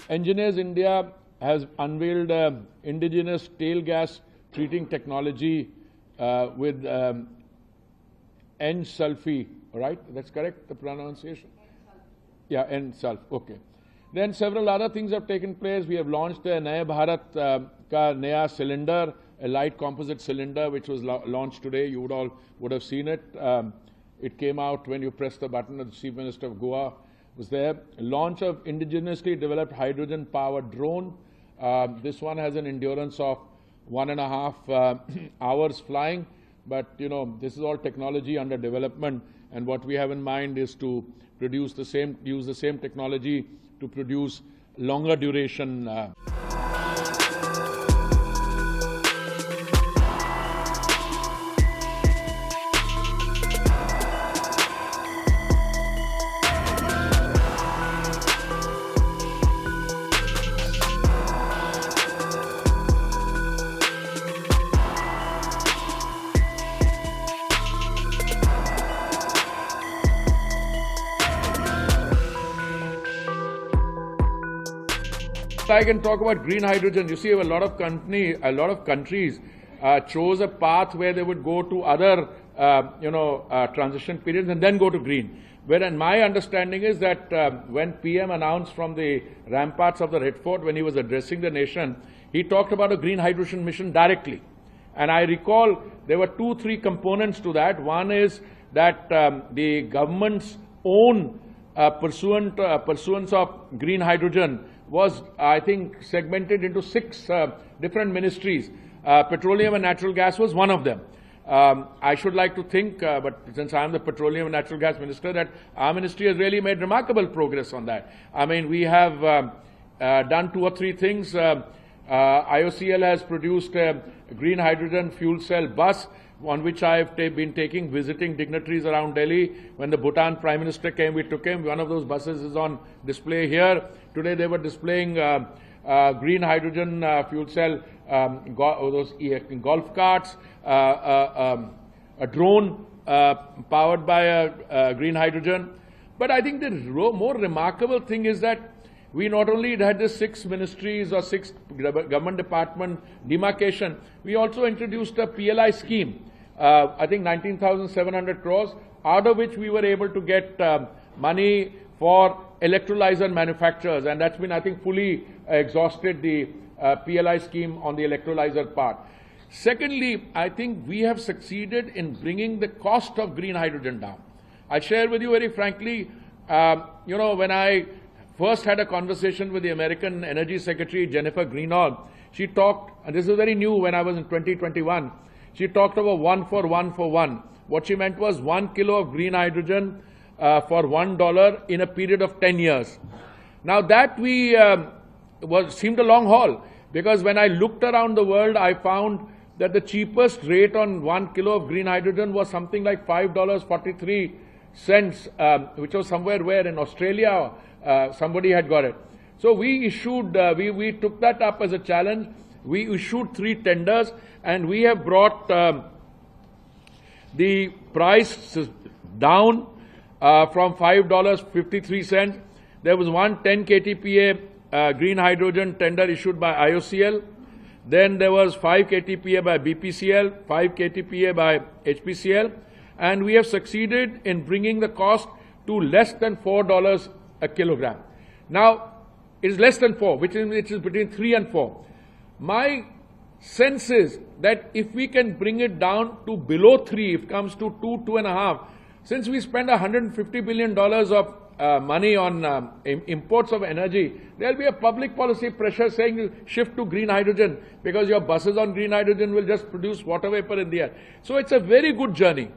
Engineers India has unveiled indigenous tail gas treating technology with N-Sulfi, right? That's correct, the pronunciation? Yeah, N-Sulf, okay. Then several other things have taken place. We have launched the Naya Bharat ka Naya cylinder, a light composite cylinder, which was launched today. You would have seen it. It came out when you pressed the button. The Chief Minister of Goa was there. Launch of indigenously developed hydrogen-powered drone. This one has an endurance of 1.5 hours flying. But, you know, this is all technology under development. And what we have in mind is to use the same technology to produce longer duration. I can talk about green hydrogen. You see, a lot of countries chose a path where they would go to other, transition periods and then go to green. Whereas my understanding is that when PM announced from the ramparts of the Red Fort, when he was addressing the nation, he talked about a green hydrogen mission directly. And I recall there were 2-3 components to that. One is that the government's own pursuance of green hydrogen was, I think, segmented into 6 different ministries. Petroleum and natural gas was one of them. I should like to think, but since I am the petroleum and natural gas minister, that our ministry has really made remarkable progress on that. I mean, we have done 2 or 3 things. IOCL has produced a green hydrogen fuel cell bus, on which I have been visiting dignitaries around Delhi. When the Bhutan Prime Minister came, we took him. One of those buses is on display here. Today they were displaying green hydrogen fuel cell, those golf carts, a drone powered by a green hydrogen. But I think the more remarkable thing is that we not only had the 6 ministries or 6 government department demarcation, we also introduced a PLI scheme, I think 19,700 crores, out of which we were able to get money for electrolyzer manufacturers, and that's been, I think, fully exhausted, the PLI scheme on the electrolyzer part. Secondly, I think we have succeeded in bringing the cost of green hydrogen down. I'll share with you very frankly, when I first had a conversation with the American Energy Secretary, Jennifer Greenhalgh, she talked, and this is very new when I was in 2021, she talked about 1 for 1 for 1. What she meant was 1 kilo of green hydrogen for $1 in a period of 10 years. Now that seemed a long haul, because when I looked around the world, I found that the cheapest rate on 1 kilo of green hydrogen was something like $5.43, which was somewhere where in Australia somebody had got it. So we issued, we took that up as a challenge. We issued 3 tenders, and we have brought the price down from $5.53. There was one 10 KTPA green hydrogen tender issued by IOCL. Then there was 5 KTPA by BPCL, 5 KTPA by HPCL, and we have succeeded in bringing the cost to less than $4 a kilogram. Now, it is less than 4, which is between 3 and 4. My sense is that if we can bring it down to below 3, if it comes to 2, 2.5, since we spend $150 billion of money on imports of energy, there will be a public policy pressure saying you shift to green hydrogen, because your buses on green hydrogen will just produce water vapor in the air. So it's a very good journey.